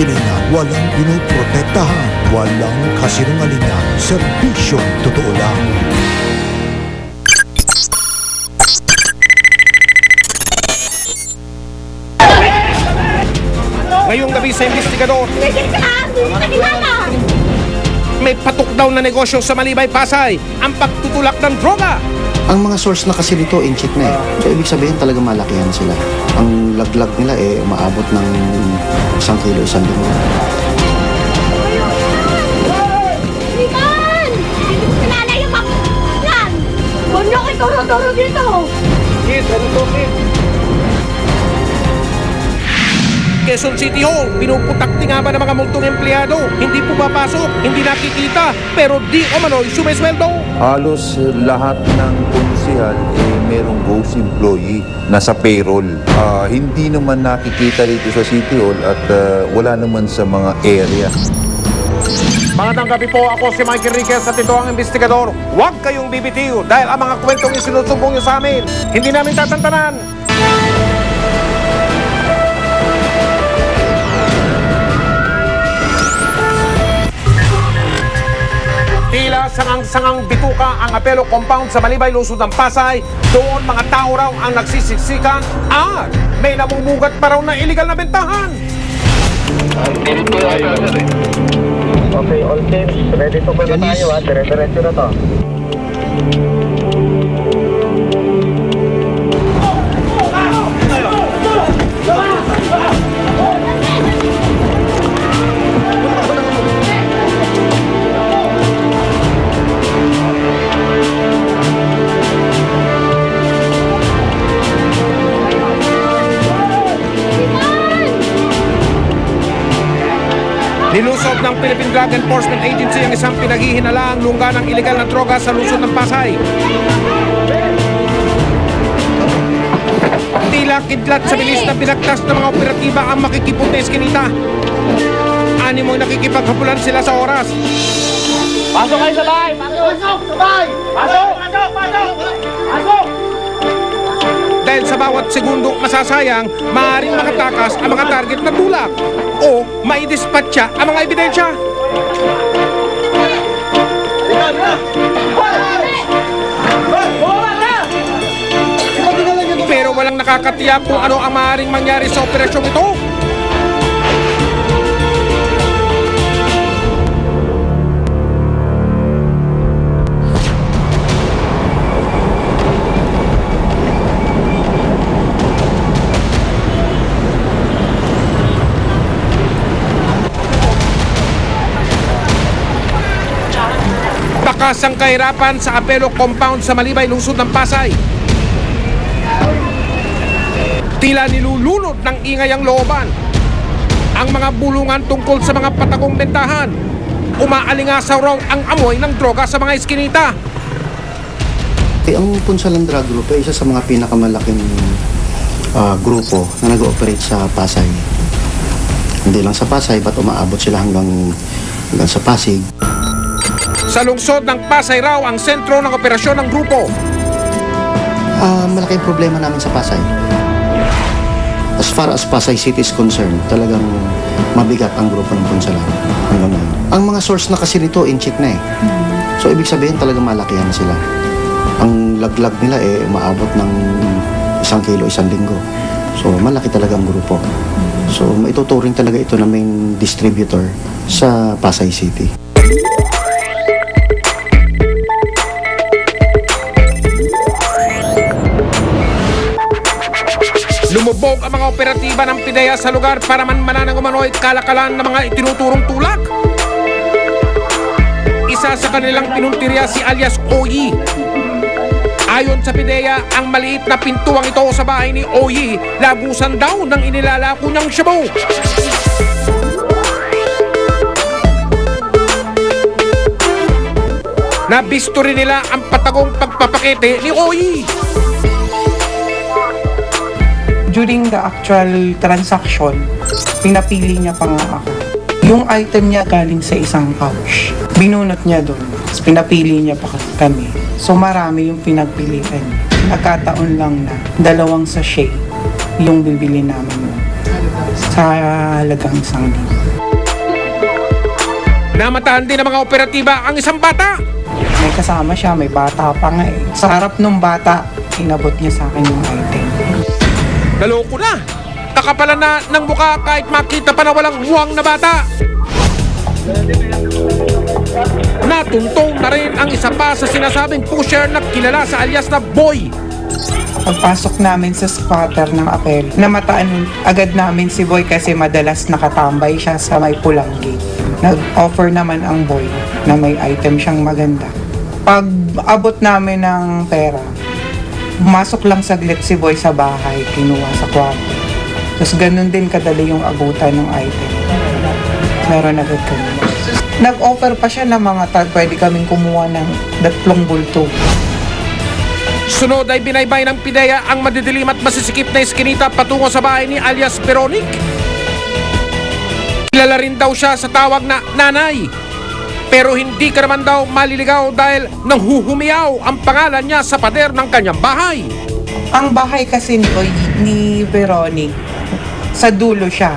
hilingan, walang pinoprotektahan, walang kasinungalingan, serbisyong totoo lang. Ngayong gabi sa investigador, may patok daw na negosyo sa Malibay, Pasay, ang pagtutulak ng droga. Ang mga source na kasi nito in-check na eh. So ibig sabihin talaga malakihan sila. Ang laglag nila umaabot ng 1 kilo, 1 linggo. Liman! Sinala yung maklan! Huwag niyo kayo turo-turo dito! Yes, ano to, Quezon City Hall, pinuputakti nga ba ng mga multong empleyado? Hindi pumapasok, hindi nakikita, pero di o mano'y sumesweldo. Halos lahat ng konsehal merong ghost employee na sa payroll. Hindi naman nakikita dito sa City Hall at wala naman sa mga area. Magandang gabi po, ako si Michael Riquez at ito ang investigador. Huwag kayong bibitiw dahil ang mga kwentong isinusumbong nyo sa amin, hindi namin tatantanan. Tila sangang-sangang bituka ang Apelo Compound sa Malibay, Lungsod ng Pasay. Doon mga tao raw ang nagsisiksikan at may namumugat pa raw na illegal na bentahan. Okay, all teams, ready to go na tayo ha, dire-diretso na to. Nilusob ng Philippine Drug Enforcement Agency ang isang pinaghihinalaang lungga ng illegal na droga sa lungsod ng Pasay. Tila kidlat sa bilis na pinagtas ng mga operatiba ang makikipot na eskinita. Animo'y nakikipaghabulan sila sa oras. Pasok kayo sa bahay! Pasok! Sabay! Pasok! Pasok! Pasok! Pasok! Dahil sa bawat segundong masasayang, maaaring makatakas ang mga target na tulak o maidispatcha ang mga ebidensya. Pero walang nakakatiyak kung ano ang maaaring mangyari sa operasyong ito. Bakas ang kahirapan sa Apelo Compound sa Malibay, Lungsod ng Pasay. Tila nilulunod ng ingay ang looban. Ang mga bulungan tungkol sa mga patagong bentahan. Umaalingasaw raw ang amoy ng droga sa mga eskinita. Ang Punsalan Drug Group ay isa sa mga pinakamalaking grupo na nag-ooperate sa Pasay. Hindi lang sa Pasay, ba't umaabot sila hanggang sa Pasig. Sa lungsod ng Pasay raw ang sentro ng operasyon ng grupo. Malaking problema namin sa Pasay. As far as Pasay City is concerned, talagang mabigat ang grupo ng Punsalan. Ang mga source na kasi nito in-check na eh. So ibig sabihin talagang malakihan sila. Ang laglag nila umaabot ng 1 kilo, 1 linggo. So malaki talaga ang grupo. So maituturing talaga ito na main distributor sa Pasay City. Lumubog ang mga operatiba ng PIDEA sa lugar para manmanan ng umano'y kalakalan ng mga itinuturong tulak. Isa sa kanilang pinuntirya si alias Oyi. Ayon sa PIDEA, ang maliit na pintuang ito sa bahay ni Oyi, lagusan daw ng inilalako niyang shabu. Nabisto rin nila ang patagong pagpapakete ni Oyi. During the actual transaction, pinapili niya pa nga ako. Yung item niya galing sa isang pouch. Binunot niya doon. Pinapili niya pa kami. So marami yung pinagpilian niya. Nagkataon lang na 2 sachet yung bibili namin. sa halagang 1,000. Namatahan din ng mga operatiba ang isang bata. May kasama siya, may bata pa nga eh. Sa harap ng bata, inabot niya sa akin yung item. Naloko na. Kakapalan na ng mukha kahit makita pa na walang muwang na bata. Natuntong na rin ang isa pa sa sinasabing pusher na kilala sa alias na Boy. Pagpasok namin sa squatter ng apel, namataan agad namin si Boy kasi madalas nakatambay siya sa may pulang gate. Nag-offer naman ang Boy na may item siyang maganda. Pag abot namin ng pera, pumasok lang saglit si Boy sa bahay, kinuha sa kwarto. Tapos ganun din kadali yung abutan ng item. Meron agad kami. Nag-offer pa siya ng mga pwede kaming kumuha ng 3 bulto. Sunod ay binaybay ng PIDEA ang madidilim at masisikip na iskinita patungo sa bahay ni alias Veronic. Kilala rin daw siya sa tawag na nanay. Pero hindi ka naman daw maliligaw dahil nanghuhumiyaw ang pangalan niya sa pader ng kanyang bahay. Ang bahay kasi ni Veronic, sa dulo siya.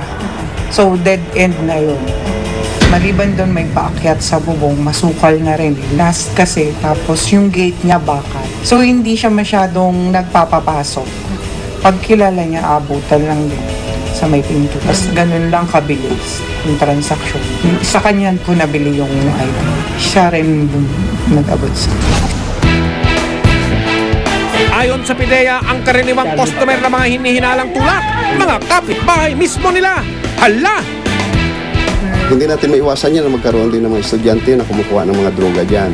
So dead end na yun. Maliban doon may paakyat sa bubong, masukal na rin. Last kasi, tapos yung gate niya bakal. So hindi siya masyadong nagpapapasok. Pag kilala niya, abutan lang din sa may pinto. Tapos ganun lang kabilis yung transaction. Sa kanya ko nabili yung item. Siya rin nag-abot sa. Ayon sa PIDEA, ang karaniwang customer na mga hinihinalang tulak, mga kapitbahay mismo nila. Hala! Hindi natin maiwasan yan na magkaroon din ng mga estudyante na kumukuha ng mga droga dyan.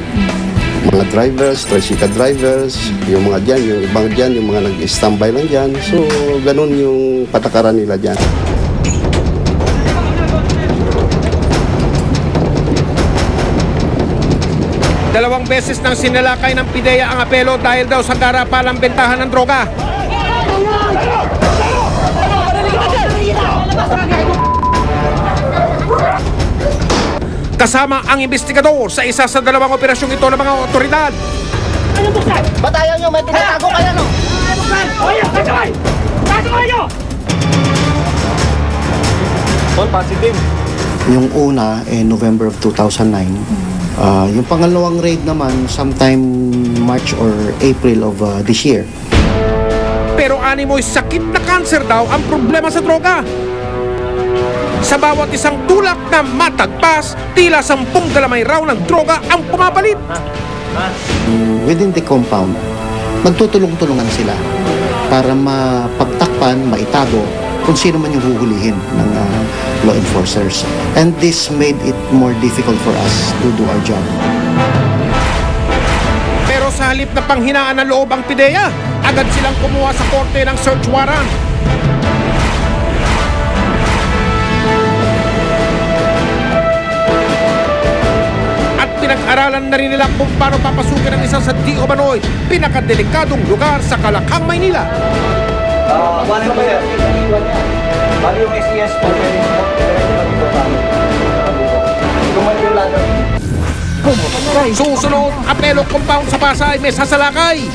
Mga drivers, tricycle drivers, yung mga dyan, yung ibang dyan, yung mga nag-standby lang dyan. So, ganun yung patakaran nila dyan. Dalawang beses nang sinalakay ng PIDEA ang apelo dahil daw sa karapalang bentahan ng droga. Kasama ang investigador sa isa sa dalawang operasyong ito ng mga otoridad. Ba't ayaw nyo? May tinatago kayo, no? Pasok kayo! All positive. Yung una, November of 2009. Yung pangalawang raid naman, sometime March or April of this year. Pero animoy sakit na cancer daw ang problema sa droga. Sa bawat isang tulak na matagpas, tila 10 galamay raw ng droga ang pumapalit. Within the compound, magtutulong-tulungan sila para mapagtakpan, maitago kung sino man yung huhulihin ng law enforcers. And this made it more difficult for us to do our job. Pero sa halip na panghinaan ng loob ang PIDEA, agad silang kumuha sa korte ng search warrant. Pinag-aralan na rin nila kung paano papasukin ang isa sa di umano'y pinakadelikadong lugar sa Kalakhang, Maynila. One po sir. Bali yung SES po, pwede mo dito pa. Lumali yung ladder. Susunod, apelo compound sa Pasay, may sasalakay.